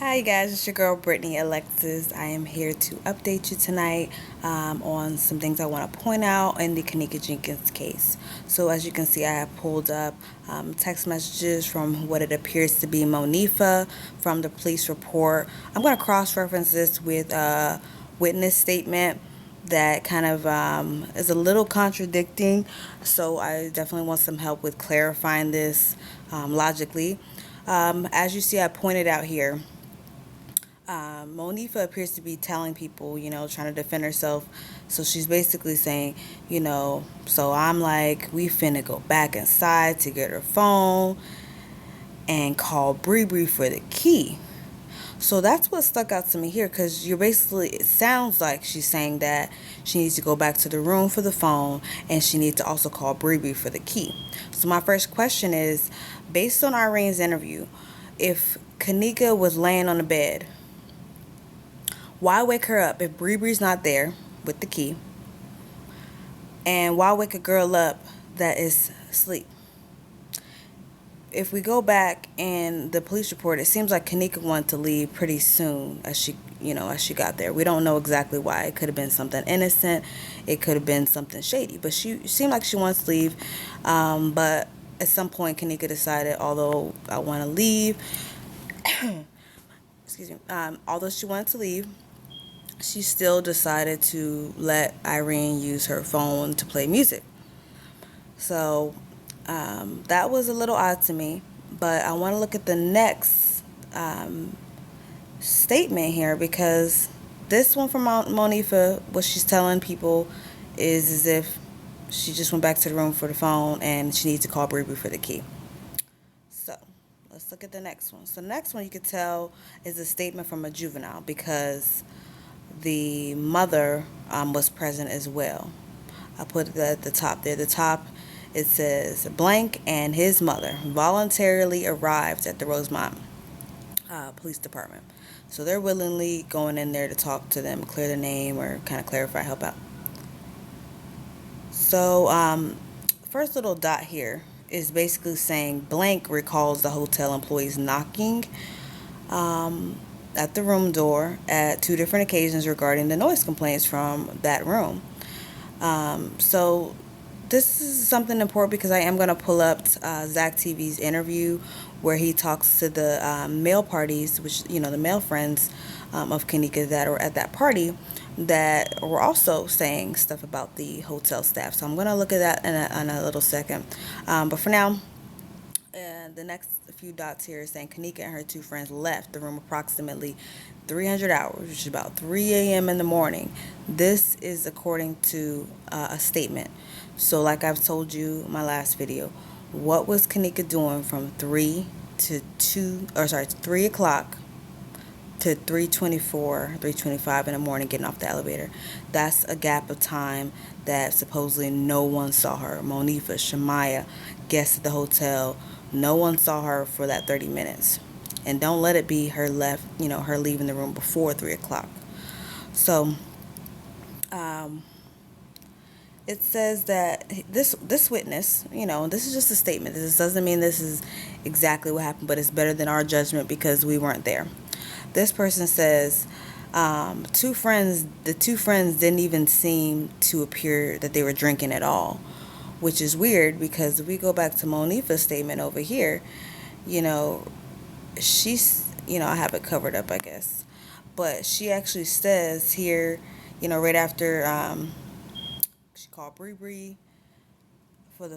Hi you guys, it's your girl Brittany Alexis. I am here to update you tonight on some things I want to point out in the Kenneka Jenkins case. So as you can see, I have pulled up text messages from what it appears to be Monifa from the police report. I'm going to cross-reference this with a witness statement that kind of is a little contradicting. So I definitely want some help with clarifying this logically. As you see, I pointed out here, Monifa appears to be telling people, trying to defend herself. So she's basically saying, so I'm like, we finna go back inside to get her phone and call Bre Bre for the key. So that's what stuck out to me here, because it sounds like she's saying that she needs to go back to the room for the phone and she needs to also call Bre Bre for the key. So my first question is, based on Irene's interview, if Kenneka was laying on the bed, why wake her up if Bre Bre's not there with the key? And why wake a girl up that is asleep? If we go back in the police report, it seems like Kenneka wanted to leave pretty soon as she got there. We don't know exactly why. It could have been something innocent. It could have been something shady. But she seemed like she wants to leave. But at some point, Kenneka decided, although I want to leave, excuse me, although she wanted to leave, she still decided to let Irene use her phone to play music. So that was a little odd to me. But I want to look at the next statement here, because this one from Monifa, what she's telling people is as if she just went back to the room for the phone and she needs to call Bre Bre for the key. So let's look at the next one. So the next one, you could tell, is a statement from a juvenile, because the mother was present as well. I put it at the top there. The top, it says, blank and his mother voluntarily arrived at the Rosemont Police Department. So they're willingly going in there to talk to them, clear the name, or kind of clarify, help out. So first little dot here is basically saying blank recalls the hotel employees knocking at the room door at 2 different occasions regarding the noise complaints from that room. So this is something important, because I am going to pull up Zach TV's interview where he talks to the male parties, which, the male friends of Kenneka that were at that party, that were also saying stuff about the hotel staff. So I'm going to look at that in a little second. But for now, the next few dots here is saying Kenneka and her 2 friends left the room approximately 300 hours, which is about 3 a.m. in the morning. This is according to a statement. So like I've told you in my last video, what was Kenneka doing from 3 o'clock to 3:24, 3:25 in the morning, getting off the elevator? That's a gap of time that supposedly no one saw her. Monifa, Shamaya, guests at the hotel, no one saw her for that 30 minutes. And don't let it be her leaving the room before 3 o'clock. So it says that this witness, this is just a statement. This doesn't mean this is exactly what happened, but it's better than our judgment because we weren't there. This person says the 2 friends didn't even seem to appear that they were drinking at all, which is weird, because if we go back to Monifa's statement over here, she's, I have it covered up, I guess, but she actually says here, right after she called Bre Bre for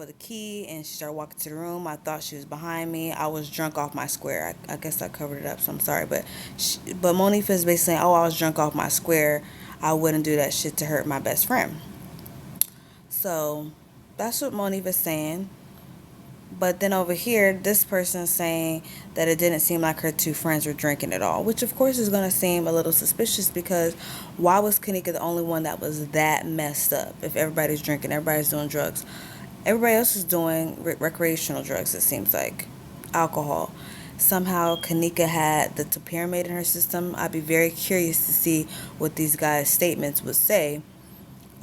the key and she started walking to the room, I thought she was behind me. I was drunk off my square. I guess I covered it up, so I'm sorry, but Monifa is basically saying, oh, I was drunk off my square. I wouldn't do that shit to hurt my best friend. So that's what Monifa's saying. But then over here, this person's saying that it didn't seem like her 2 friends were drinking at all, which of course is going to seem a little suspicious, because why was Kenneka the only one that was that messed up? If everybody's drinking, everybody's doing drugs, everybody else is doing recreational drugs, it seems like, alcohol. Somehow Kenneka had the pyramid in her system. I'd be very curious to see what these guys' statements would say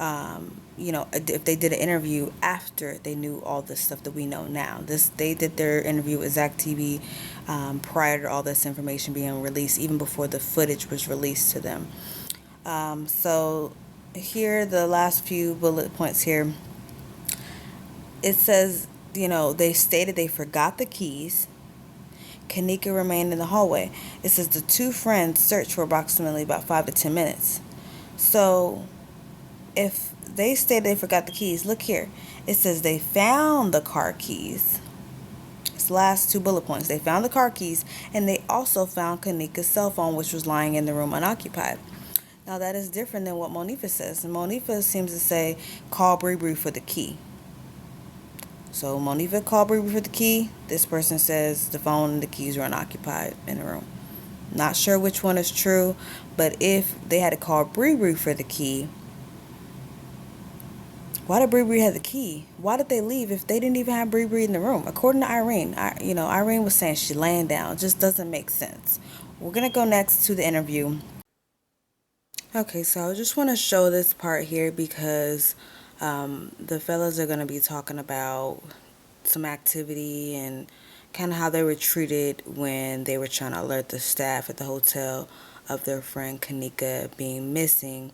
You know, if they did an interview after they knew all this stuff that we know now. They did their interview with Zach TV prior to all this information being released, even before the footage was released to them. So here, the last few bullet points here. It says, you know, they stated they forgot the keys. Kenneka remained in the hallway. It says the two friends searched for approximately about 5 to 10 minutes. So if they stated they forgot the keys, look here. It says they found the car keys. It's the last two bullet points. They found the car keys, and they also found Kenneka's cell phone, which was lying in the room unoccupied. Now that is different than what Monifa says. And Monifa seems to say, call Bre Bre for the key. So Monifa called Bre Bre for the key. This person says the phone and the keys were unoccupied in the room. Not sure which one is true, but if they had to call Bre Bre for the key, why did Bre Bre have the key? Why did they leave if they didn't even have Bre Bre in the room? According to Irene, Irene was saying she's laying down. It just doesn't make sense. We're going to go next to the interview. Okay, so I just want to show this part here because the fellas are going to be talking about some activity and kind of how they were treated when they were trying to alert the staff at the hotel of their friend Kenneka being missing.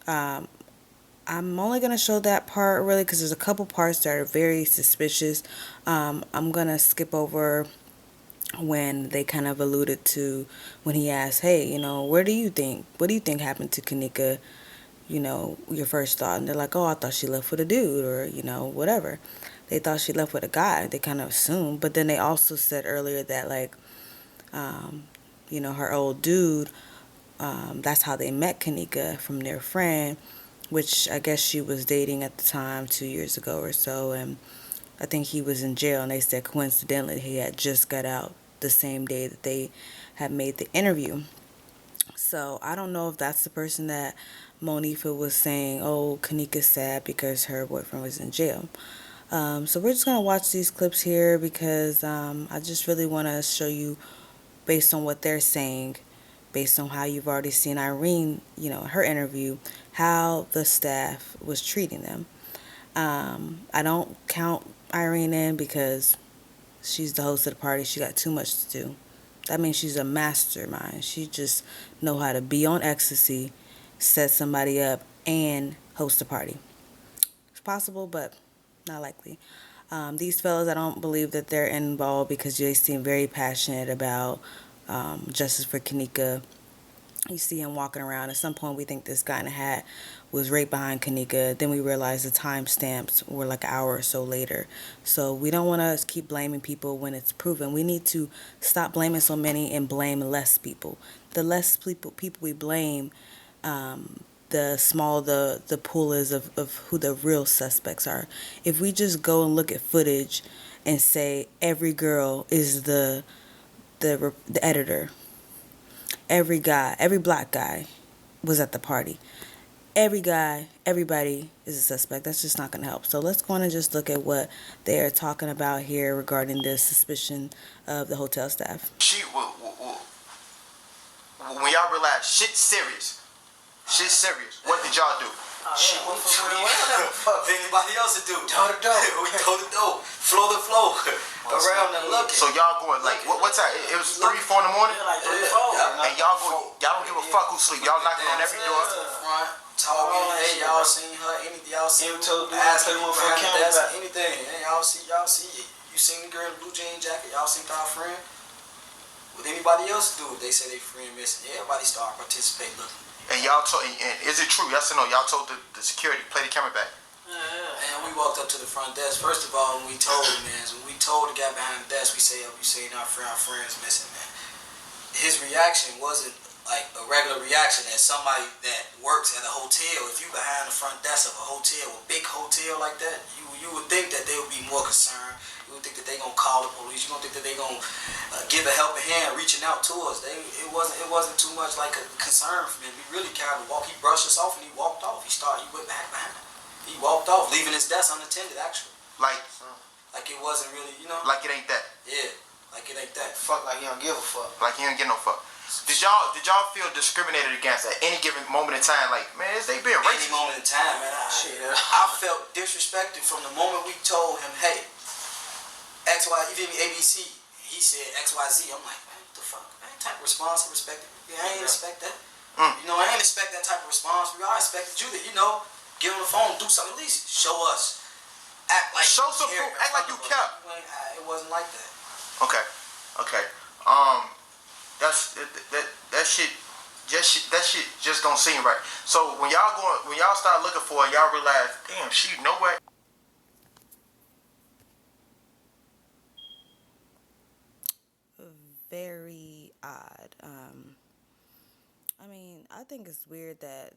I'm only going to show that part really because there's a couple parts that are very suspicious. I'm going to skip over when they kind of alluded to when he asked, hey, what do you think happened to Kenneka? Your first thought. And they're like, oh, I thought she left with a dude or, whatever. They thought she left with a guy. They kind of assumed. But then they also said earlier that, like, her old dude, that's how they met Kenneka, from their friend, which I guess she was dating at the time 2 years ago or so. And I think he was in jail. And they said coincidentally he had just got out the same day that they had made the interview. So I don't know if that's the person that Monifa was saying, oh, Kenneka's sad because her boyfriend was in jail. So we're just going to watch these clips here because I just really want to show you, based on what they're saying, based on how you've already seen Irene, her interview, how the staff was treating them. I don't count Irene in because she's the host of the party. She got too much to do. That means she's a mastermind. She just know how to be on ecstasy, set somebody up, and host a party. It's possible, but not likely. These fellas, I don't believe that they're involved because they seem very passionate about justice for Kenneka. You see him walking around. At some point, we think this guy in a hat was right behind Kenneka. Then we realize the timestamps were like an hour or so later. So we don't want to keep blaming people when it's proven. We need to stop blaming so many and blame less people. The less people we blame, the smaller the pool is of who the real suspects are. If we just go and look at footage and say every girl is the editor, every black guy was at the party, everybody is a suspect, that's just not going to help. So let's go on and just look at what they are talking about here regarding this suspicion of the hotel staff. When y'all realize shit's serious, what did y'all do? Shit, what fuck anybody else to do? Door to door. We door to door. Floor to floor. Around and looking. So y'all going like what time? It was 3, 4 in the morning? Yeah, like 3, 4. And y'all don't give a fuck who sleep. Y'all knocking on every door. Talking, hey, y'all seen her, anything, y'all seen her, asking her for anything. Hey, y'all see, you seen the girl in the blue jean jacket, y'all seen our friend? What anybody else do if they say they friend missing? Yeah, everybody start participating, looking. And y'all told, and is it true? Yes or no? Y'all told the security, play the camera back. And we walked up to the front desk. First of all, when we told the guy behind the desk, we seen our friend's missing, man. His reaction wasn't like a regular reaction as somebody that works at a hotel. If you behind the front desk of a hotel, a big hotel like that, you would think that they would be more concerned. You would think that they gonna call the police. You gonna think that they gonna give a helping hand, reaching out to us. It wasn't too much like a concern for him. He really kind of walked. He brushed us off and he walked off. He went back behind. He walked off, leaving his desk unattended. Actually, like it wasn't really, like it ain't that. Yeah, like it ain't that. Fuck, like he don't give a fuck. Like he don't give no fuck. Did y'all feel discriminated against at any given moment in time? Like, man, is they being racist? Any moment in time, man. I felt disrespected from the moment we told him, hey, X, Y, you feel me, ABC. He said X, Y, Z. I'm like, man, what the fuck? Man, type of response I respected. Yeah, I ain't expect that. You know, I ain't expect that type of response. I expected you to, you know, give him the phone, do something, at least show us. Act like show some proof. Act like you care. It wasn't like that. Okay. That shit just don't seem right. So when y'all start looking for it, y'all realize, damn, she nowhere. Very odd. I mean, I think it's weird that,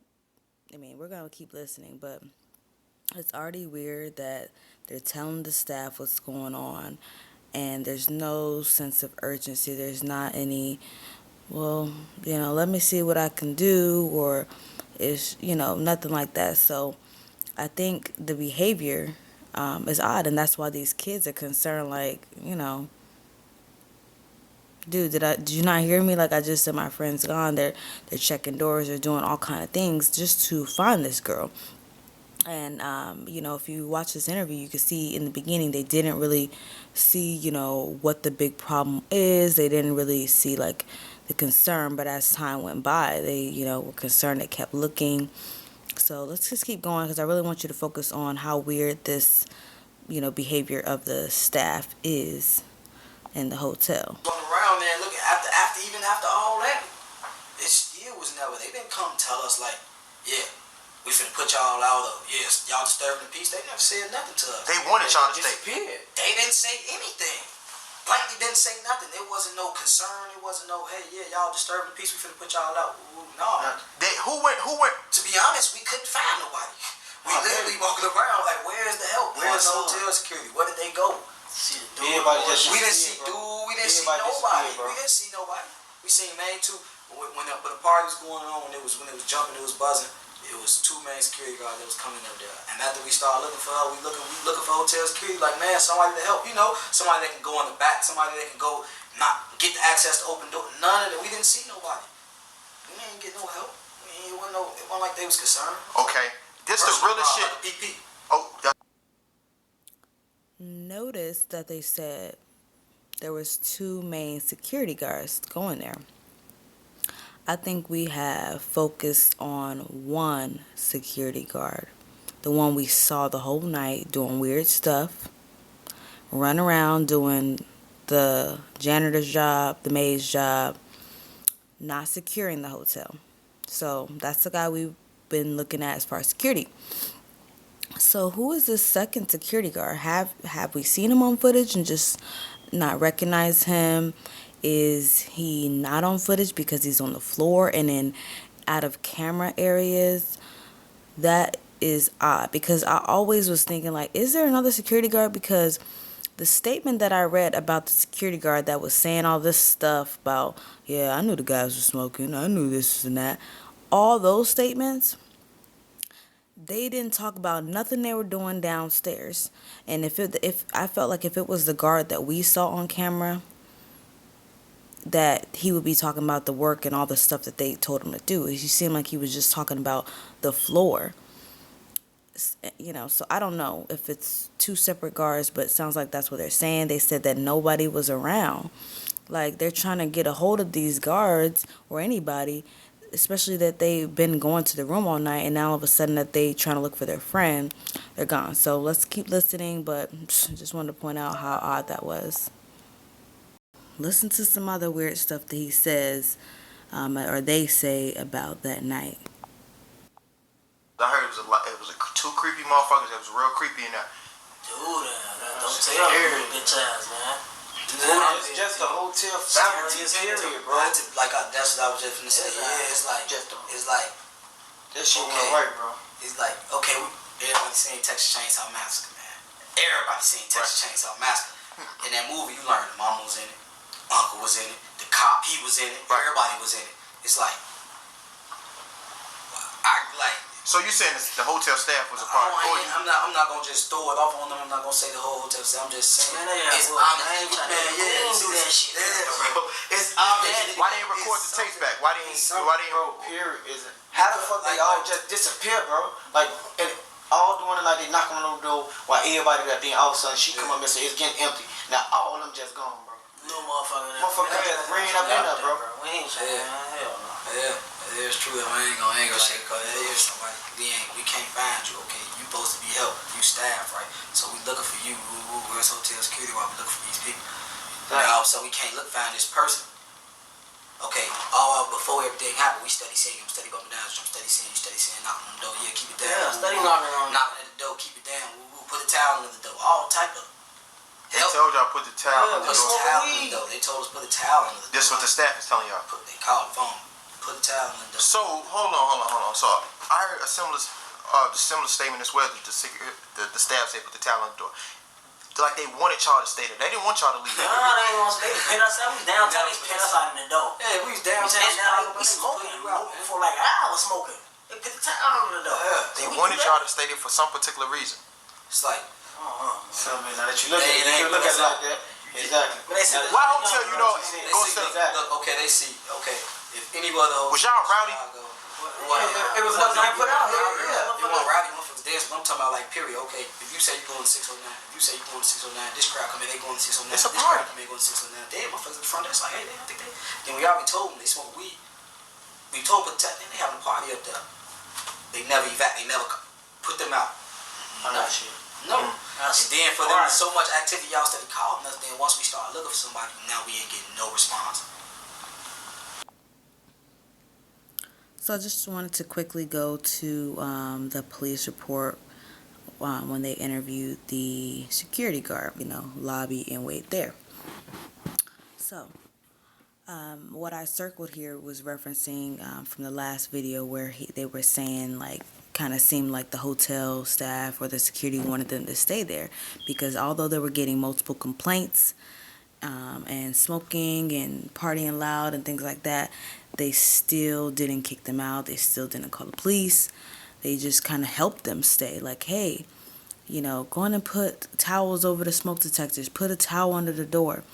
I mean, we're gonna keep listening, but it's already weird that they're telling the staff what's going on, and there's no sense of urgency. There's not any, well, you know, let me see what I can do, or is, you know, nothing like that. So I think the behavior is odd, and that's why these kids are concerned. Like, you know, dude, did you not hear me? Like I just said, my friend's gone. They're checking doors. They're doing all kind of things just to find this girl. And, you know, if you watch this interview, you can see in the beginning they didn't really see, you know, what the big problem is. They didn't really see, like, the concern. But as time went by, they, you know, were concerned. They kept looking. So let's just keep going, because I really want you to focus on how weird this, you know, behavior of the staff is in the hotel. Going around there, looking after all that, it still was never. They didn't come tell us like, yeah, we finna put y'all out of, yes, y'all disturbing the peace. They never said nothing to us. They wanted y'all to stay. They didn't say anything. Blankly didn't say nothing. There wasn't no concern. It wasn't no, hey, yeah, y'all disturbing the peace. We finna put y'all out. Ooh, no. Who went? To be honest, we couldn't find nobody. We literally walking around like, where's the help? Where's the hotel security? Where did they go? We didn't see nobody. We didn't see nobody. We seen main two when the party was going on. When it was jumping, it was buzzing. It was two main security guards that was coming up there. And after we started looking for her, we looking for hotel security. Like, man, somebody to help. You know, somebody that can go in the back. Somebody that can go not get the access to open door. None of that. We didn't see nobody. We didn't get no help. It wasn't like they was concerned. Okay, this the realest shit. PP. Oh. Notice that they said there was two main security guards going there. I think we have focused on one security guard, the one we saw the whole night doing weird stuff, run around doing the janitor's job, the maid's job, not securing the hotel. So that's the guy we've been looking at as far as security. So who is this second security guard? Have we seen him on footage and just not recognize him? Is he not on footage because he's on the floor and in out of camera areas? That is odd, because I always was thinking, like, is there another security guard? Because the statement that I read about the security guard that was saying all this stuff about, yeah, I knew the guys were smoking, I knew this and that, all those statements, they didn't talk about nothing they were doing downstairs. And if I felt like if it was the guard that we saw on camera, that he would be talking about the work and all the stuff that they told him to do. He seemed like he was just talking about the floor. You know, so I don't know if it's two separate guards, but it sounds like that's what they're saying. They said that nobody was around. Like, they're trying to get a hold of these guards or anybody, especially that they've been going to the room all night, and now all of a sudden that they trying to look for their friend, they're gone. So let's keep listening, but just wanted to point out how odd that was. Listen to some other weird stuff that he says, or they say about that night. I heard it was two creepy motherfuckers. It was real creepy in there. Dude, don't say that. Bitch ass, man. It's just a hotel family, period, bro. That's what I was just finna say. Yeah, it's like that shit okay. Won't work, bro. It's like, okay, everybody seen Texas Chainsaw Massacre, man. Everybody seen Texas Chainsaw Massacre. In that movie, you learned the mama was in it, uncle was in it, the cop, he was in it, everybody was in it. It's like, So you saying the hotel staff was a part of it? I'm not gonna just throw it off on them. I'm not gonna say the whole hotel staff. I'm just saying it's obvious. Man, yeah, you do that shit, bro. It's obvious. Why they record the tapes back? Why didn't? Bro, period. How the fuck they all just disappear, bro? Like, and all doing it like they knocking on the door while everybody got there. All of a sudden, she come up and say it's getting empty. Now all of them just gone, bro. No motherfucker. Motherfucker just ran up in there, bro. We ain't saying hell no. Yeah, it's true. I ain't gonna shake because there is somebody. We can't find you. Okay, you supposed to be helped. You staff, right? So we looking for you. Where's hotel security while we looking for these people? Now, so we can't find this person. Okay, before everything happened, we study seeing him, study bumping down, study seeing, knocking on the door. Yeah, keep it down. Yeah, study knocking at the door, keep it down. We'll put a towel under the door. All type of They told y'all put the towel under the door. They told us put a towel under the door. This is what the staff is telling y'all. They called the phone. Put a towel under the door. So hold on. So I heard a similar statement as well that the staff said put the towel on the door. Like they wanted y'all to stay there. They didn't want y'all to leave. No, they ain't want to stay. They pin us out. We downtown. They pin us out in the door. Yeah, we was downtown. We smoking for like an hour smoking. They put the towel on the door. They wanted y'all to stay there for some particular reason. It's like, Something now that you look at it, you look at it like that. Exactly. But they said, why hotel you know? Go look, okay, they see. Okay, if any other was y'all rowdy? It was nothing I put out here. Yeah, you want rowdy motherfuckers dance, but I'm talking about like period. Okay, if you say you going to 609, this crowd come in, they going to 609. It's a this party. crowd come in, going to 609. Damn, motherfuckers in the front desk like, hey, they don't think they. Then we already told them they smoke weed. We told them they having a party up there. They never put them out. I'm not sure. No. And then for them, so much activity, y'all started calling us. Then once we started looking for somebody, now we ain't getting no response. So I just wanted to quickly go to the police report when they interviewed the security guard, lobby and wait there. So what I circled here was referencing from the last video where they were saying kind of seemed like the hotel staff or the security wanted them to stay there because although they were getting multiple complaints and smoking and partying loud and things like that, they still didn't kick them out. They still didn't call the police. They just kind of helped them stay. Like, hey, go on and put towels over the smoke detectors. Put a towel under the door.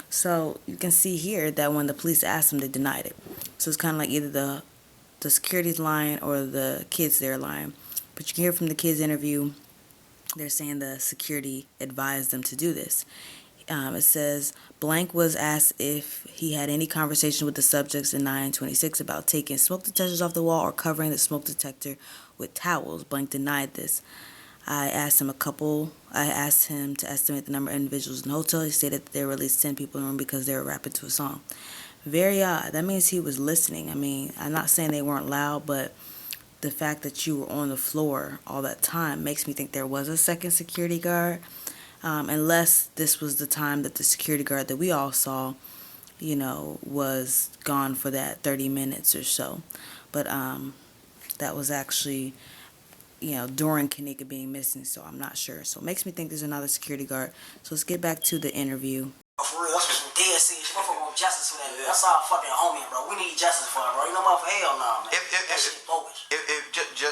So you can see here that when the police asked them, they denied it. So it's kind of like either the security's lying or the kids there lying. But you can hear from the kids' interview, they're saying the security advised them to do this. It says, Blank was asked if he had any conversation with the subjects in 926 about taking smoke detectors off the wall or covering the smoke detector with towels. Blank denied this. I asked him to estimate the number of individuals in the hotel. He stated that there were at least 10 people in the room because they were rapping to a song. Very odd. That means he was listening. I mean, I'm not saying they weren't loud, but the fact that you were on the floor all that time makes me think there was a second security guard. Unless this was the time that the security guard that we all saw, was gone for that 30 minutes or so. But that was actually, during Kenneka being missing, so I'm not sure. So it makes me think there's another security guard. So let's get back to the interview. For real, that's some dead serious. Motherfucker want justice for that. That's our fucking homie, bro. We need justice for it, bro. Motherfucker, hell no, man. That shit bogus.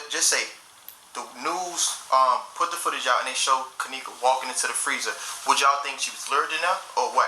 Just say the news put the footage out and they showed Kenneka walking into the freezer. Would y'all think she was lured enough or what?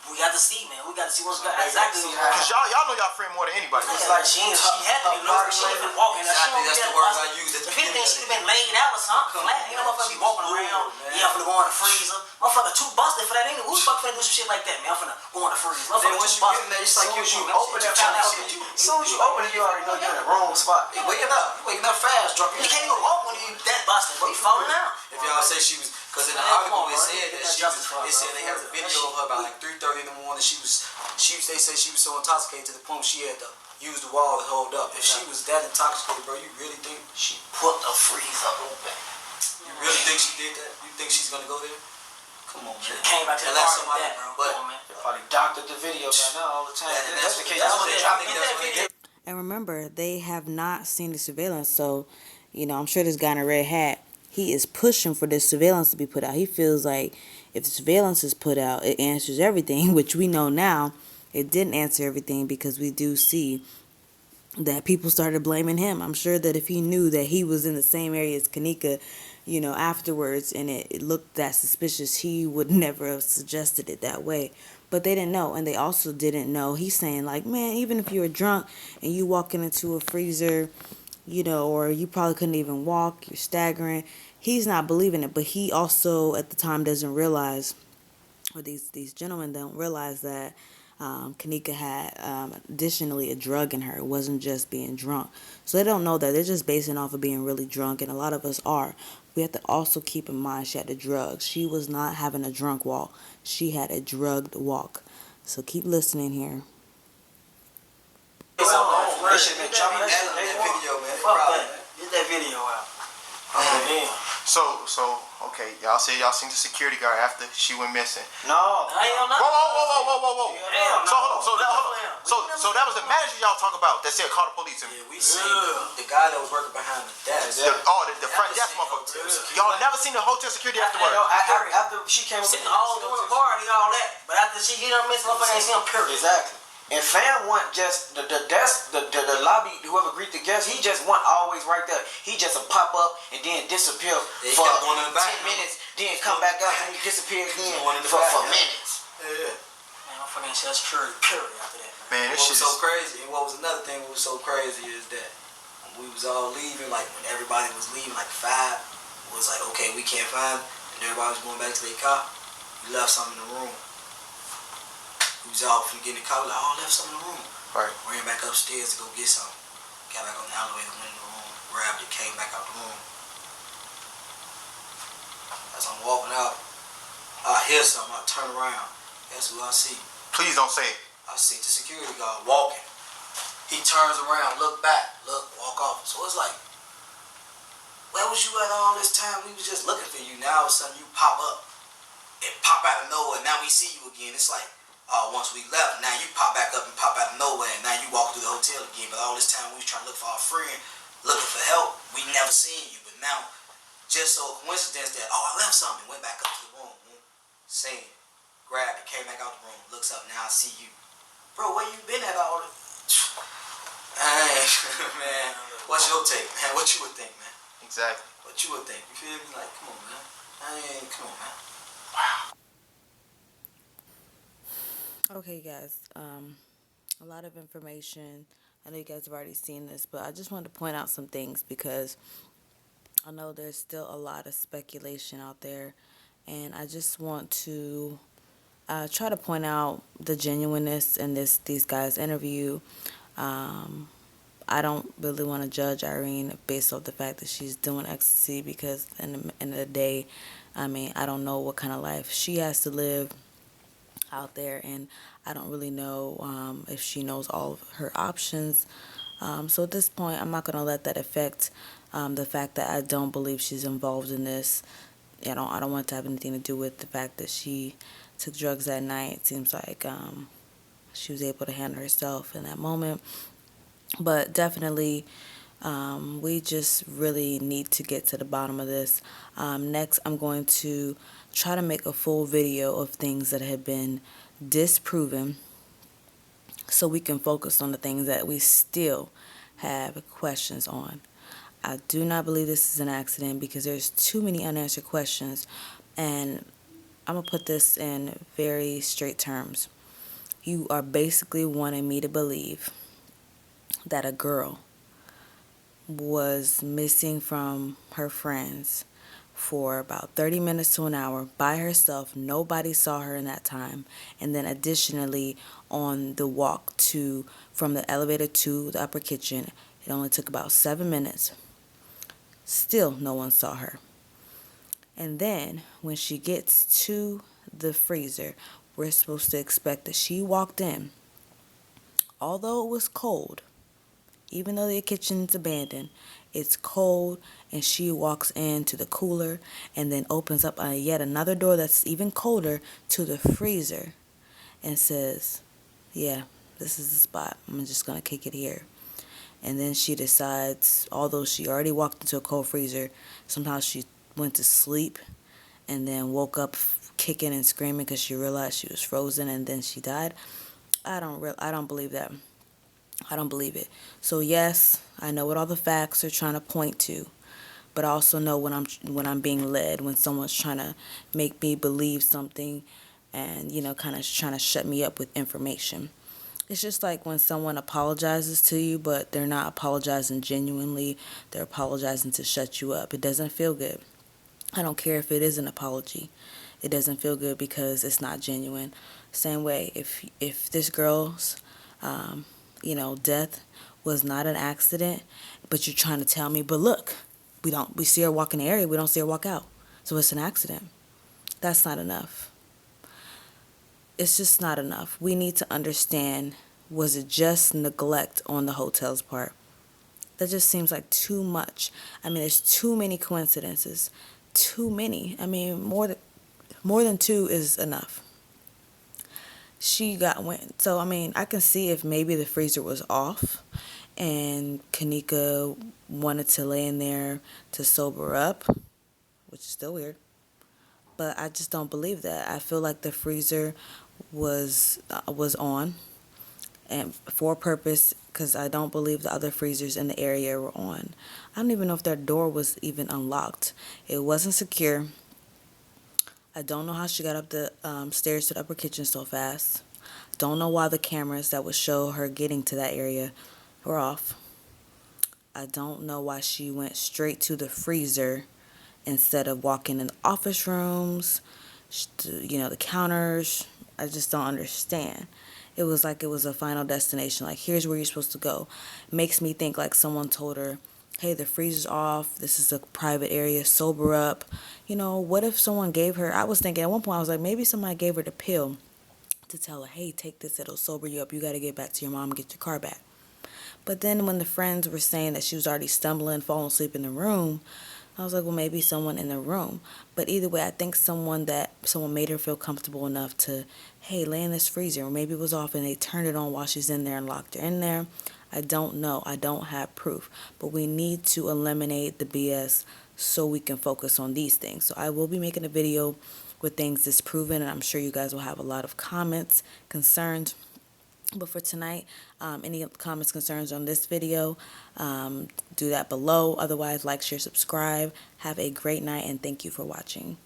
We got to see, man. We got to see what's exactly. Because y'all know y'all friend more than anybody. It's like she had to be lured. She had been walking. That's the word I used at the If anything, she have been laid out or something. Motherfucker be walking around. Yeah, I'm finna go in the freezer. Motherfucker too busted for that. Who the fuck finna do some shit like that, man? I'm finna go in the freezer. Motherfucker too busted. It's like you open that as soon as you open it, you already know you're in the wrong spot. You waking up fast, drunk. You can't even walk when you that busted, bro. You falling out. If y'all say she was, because in the article it said that it said they had a video of her about like 3:30 in the morning. They say she was so intoxicated to the point she had to use the wall to hold up. If she was that intoxicated, bro, you really think she Put the freezer open. You really think she did that? You think she's gonna go there? Come on, man. Came back to the Unless party somebody, with that, bro. but Come on, man. Probably doctored the video right now all the time. That's the case. And remember, they have not seen the surveillance, so, I'm sure this guy in a red hat, he is pushing for this surveillance to be put out. He feels like if the surveillance is put out, it answers everything, which we know now it didn't answer everything because we do see that people started blaming him. I'm sure that if he knew that he was in the same area as Kenneka, afterwards, and it looked that suspicious, he would never have suggested it that way. But they didn't know, and they also didn't know. He's saying like, man, even if you were drunk and you walking into a freezer, or you probably couldn't even walk, you're staggering. He's not believing it, but he also at the time doesn't realize, or these gentlemen don't realize that Kenneka had additionally a drug in her. It wasn't just being drunk. So they don't know that. They're just basing off of being really drunk, and a lot of us are. We have to also keep in mind she had the drugs. She was not having a drunk walk. She had a drugged walk. So keep listening here. They should have been jumping that video, man. Fuck that. Get that video out. So okay, y'all say y'all seen the security guard after she went missing. No. I ain't on nothing. Whoa. Damn, So that was the manager y'all talk about that said call the police. Yeah, we seen the guy that was working behind the desk. The front desk motherfucker. Y'all never seen the hotel security afterwards? After she came Sitting all doing the party, all that. But after she hit her miss, motherfucker ain't seen him, period. Exactly. And fam want just the desk, the lobby, whoever greet the guests, he just want always right there. He just a pop up and then disappear for 10 minutes, then come back out and he disappear again for minutes. Yeah. Man, motherfucker ain't seen us period after that. Man, this What shit was so is... crazy, and what was another thing that was so crazy is that when we was all leaving, like when everybody was leaving, like 5, it was like, okay, we can't find it, and everybody was going back to their car. We left something in the room. We was all finna get in the car, we like, oh, left something in the room. Right. Ran back upstairs to go get something. Got back on the elevator, went in the room, grabbed it, came back out the room. As I'm walking out, I hear something, I turn around. Guess who I see? Please don't say it. I see the security guard walking. He turns around, look back, walk off. So it's like, where was you at all this time? We was just looking for you. Now all of a sudden you pop up. And pop out of nowhere. Now we see you again. It's like, once we left, now you pop back up and pop out of nowhere. And now you walk through the hotel again. But all this time we was trying to look for our friend, looking for help. We never seen you. But now, just so a coincidence that, I left something. Went back up to the room. Seen it. Grabbed it. Came back out the room. Looks up. Now I see you. Bro, where you been at all this? Hey, man. What's your take, man? What you would think, man? Exactly. What you would think? You feel me? Like, come on, man. Come on, man. Okay, guys. A lot of information. I know you guys have already seen this, but I just wanted to point out some things because I know there's still a lot of speculation out there, and I just want to try to point out the genuineness in these guys' interview. I don't really want to judge Irene based off the fact that she's doing ecstasy because in the end of the day, I mean, I don't know what kind of life she has to live out there, and I don't really know if she knows all of her options. So at this point, I'm not going to let that affect the fact that I don't believe she's involved in this. I don't want it to have anything to do with the fact that she took drugs that night. It seems like she was able to handle herself in that moment. But definitely, we just really need to get to the bottom of this. Next, I'm going to try to make a full video of things that have been disproven so we can focus on the things that we still have questions on. I do not believe this is an accident because there's too many unanswered questions, and I'm going to put this in very straight terms. You are basically wanting me to believe that a girl was missing from her friends for about 30 minutes to an hour by herself. Nobody saw her in that time. And then additionally, on the walk from the elevator to the upper kitchen, it only took about 7 minutes. Still, no one saw her. And then when she gets to the freezer, we're supposed to expect that she walked in. Although it was cold, even though the kitchen's abandoned, it's cold, and she walks into the cooler and then opens up yet another door that's even colder to the freezer and says, yeah, this is the spot. I'm just going to kick it here. And then she decides, although she already walked into a cold freezer, somehow she went to sleep and then woke up kicking and screaming because she realized she was frozen and then she died. I don't believe that. I don't believe it. So yes, I know what all the facts are trying to point to, but I also know when I'm being led, when someone's trying to make me believe something and, kind of trying to shut me up with information. It's just like when someone apologizes to you, but they're not apologizing genuinely. They're apologizing to shut you up. It doesn't feel good. I don't care if it is an apology. It doesn't feel good because it's not genuine. Same way, if this girl's, death was not an accident, but you're trying to tell me, but look, we see her walk in the area, we don't see her walk out, so it's an accident. That's not enough. It's just not enough. We need to understand, was it just neglect on the hotel's part? That just seems like too much. I mean, there's too many coincidences. Too many. I mean, more than two is enough. So I mean, I can see if maybe the freezer was off and Kenneka wanted to lay in there to sober up, which is still weird. But I just don't believe that. I feel like the freezer was on, and for a purpose, because I don't believe the other freezers in the area were on. I don't even know if their door was even unlocked. It wasn't secure. I don't know how she got up the stairs to the upper kitchen so fast. Don't know why the cameras that would show her getting to that area were off. I don't know why she went straight to the freezer instead of walking in the office rooms, the counters. I just don't understand. It was like it was a final destination. Like, here's where you're supposed to go. It makes me think like someone told her, hey, the freezer's off. This is a private area. Sober up. What if someone gave her, I was thinking at one point, I was like, maybe somebody gave her the pill to tell her, hey, take this. It'll sober you up. You got to get back to your mom and get your car back. But then when the friends were saying that she was already stumbling, falling asleep in the room, I was like, well, maybe someone in the room. But either way, I think someone made her feel comfortable enough to, hey, lay in this freezer. Or maybe it was off and they turned it on while she's in there and locked her in there. I don't know. I don't have proof. But we need to eliminate the BS so we can focus on these things. So I will be making a video with things disproven, and I'm sure you guys will have a lot of comments, concerns. But for tonight, any comments, concerns on this video, do that below. Otherwise, like, share, subscribe. Have a great night, and thank you for watching.